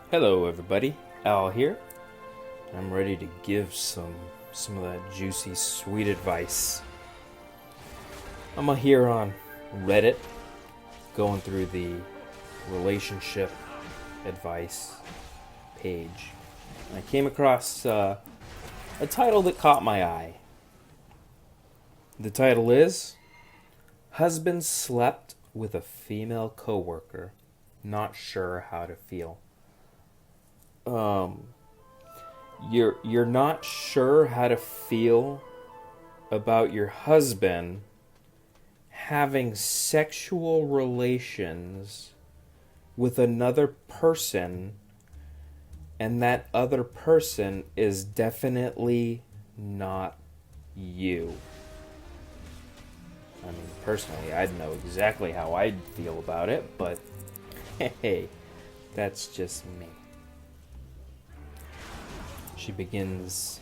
Hello everybody, Al here. I'm ready to give some of that juicy sweet advice. I'm here on Reddit going through the relationship advice page. I came across a title that caught my eye. The title is Husband Slept with a Female Coworker, Not Sure How to Feel. You're not sure how to feel about your husband having sexual relations with another person, and that other person is definitely not you. I mean, personally, I'd know exactly how I'd feel about it, but hey, that's just me. She begins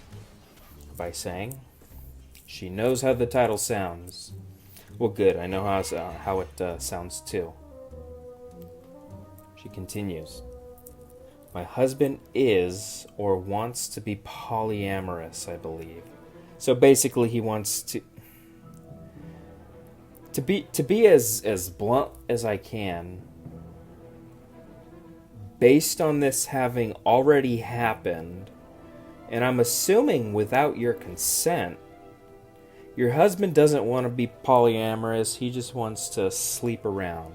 by saying, she knows how the title sounds. Well, good, I know how it sounds too. She continues, my husband is or wants to be polyamorous, I believe. So basically he wants to be as blunt as I can. Based on this having already happened, and I'm assuming without your consent, your husband doesn't want to be polyamorous, he just wants to sleep around.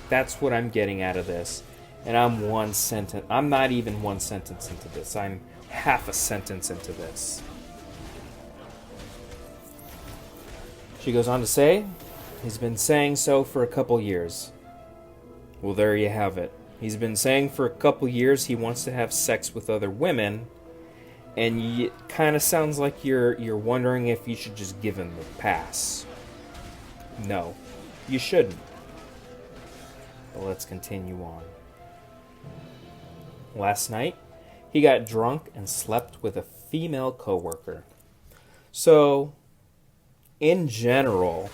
That's what I'm getting out of this. And I'm not even one sentence into this. I'm half a sentence into this. She goes on to say, he's been saying so for a couple years. Well, there you have it. He's been saying for a couple years he wants to have sex with other women, and it kind of sounds like you're wondering if you should just give him the pass. No, you shouldn't. But let's continue on. Last night, he got drunk and slept with a female coworker. So, in general,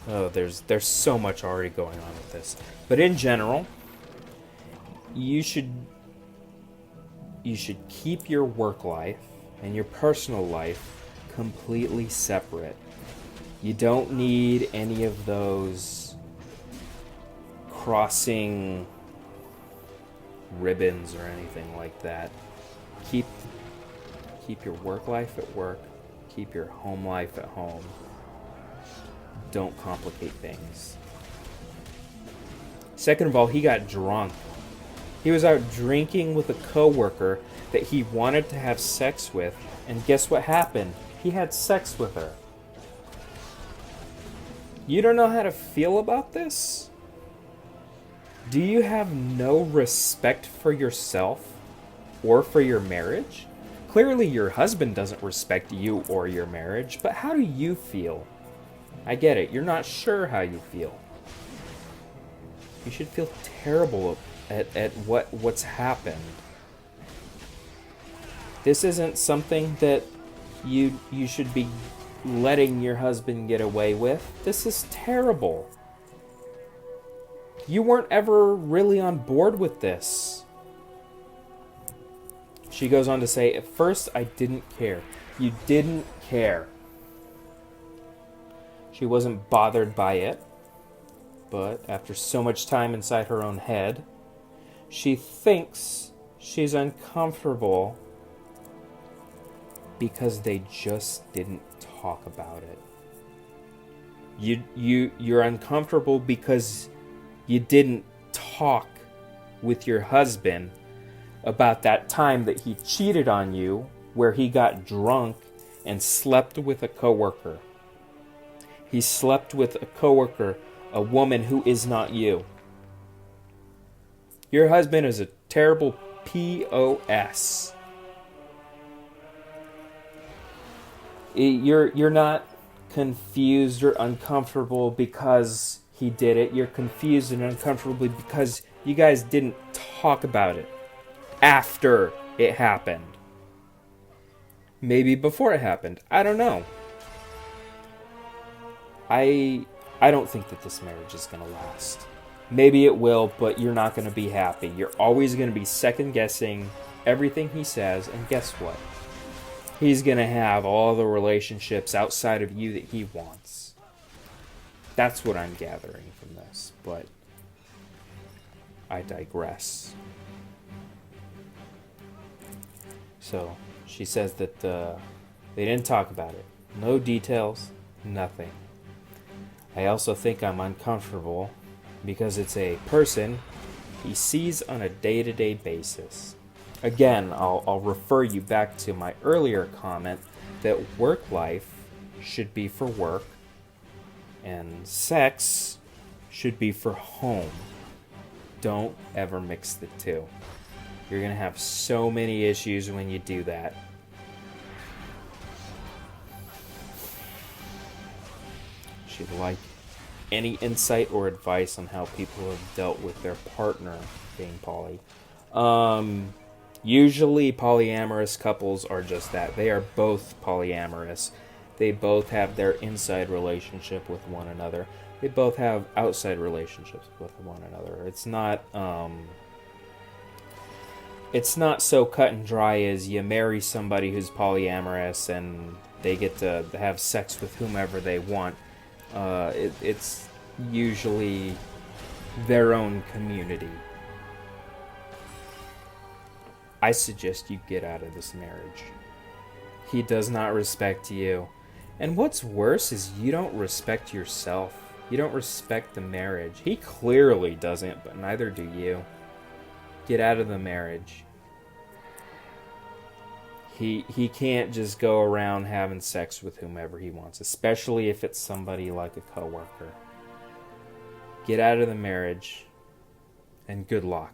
there's so much already going on with this. But in general, you should keep your work life and your personal life completely separate. You don't need any of those crossing ribbons or anything like that. Keep your work life at work. Keep your home life at home. Don't complicate things. Second of all, he got drunk. He was out drinking with a coworker that he wanted to have sex with, and guess what happened? He had sex with her. You don't know how to feel about this? Do you have no respect for yourself or for your marriage? Clearly your husband doesn't respect you or your marriage, but how do you feel? I get it, you're not sure how you feel. You should feel terrible at what's happened. This isn't something that you should be letting your husband get away with. This is terrible. You weren't ever really on board with this. She goes on to say, at first I didn't care. You didn't care. She wasn't bothered by it, but after so much time inside her own head, she thinks she's uncomfortable because they just didn't talk about it. You're uncomfortable because you didn't talk with your husband about that time that he cheated on you, where he got drunk and slept with a coworker. He slept with a coworker, a woman who is not you. Your husband is a terrible POS. You're not confused or uncomfortable because he did it. You're confused and uncomfortable because you guys didn't talk about it after it happened. Maybe before it happened. I don't know. I don't think that this marriage is going to last. Maybe it will, but you're not going to be happy. You're always going to be second guessing everything he says, and guess what? He's going to have all the relationships outside of you that he wants. That's what I'm gathering from this, but I digress. So, she says that they didn't talk about it. No details, nothing. I also think I'm uncomfortable because it's a person he sees on a day-to-day basis. Again, I'll refer you back to my earlier comment that work life should be for work and sex should be for home. Don't ever mix the two. You're going to have so many issues when you do that. She'd like any insight or advice on how people have dealt with their partner being poly. Usually polyamorous couples are just that. They are both polyamorous. They both have their inside relationship with one another. They both have outside relationships with one another. It's not so cut and dry as you marry somebody who's polyamorous and they get to have sex with whomever they want. It's usually their own community. I suggest you get out of this marriage. He does not respect you. And what's worse is you don't respect yourself. You don't respect the marriage. He clearly doesn't, but neither do you. Get out of the marriage. He can't just go around having sex with whomever he wants, especially if it's somebody like a coworker. Get out of the marriage, and good luck.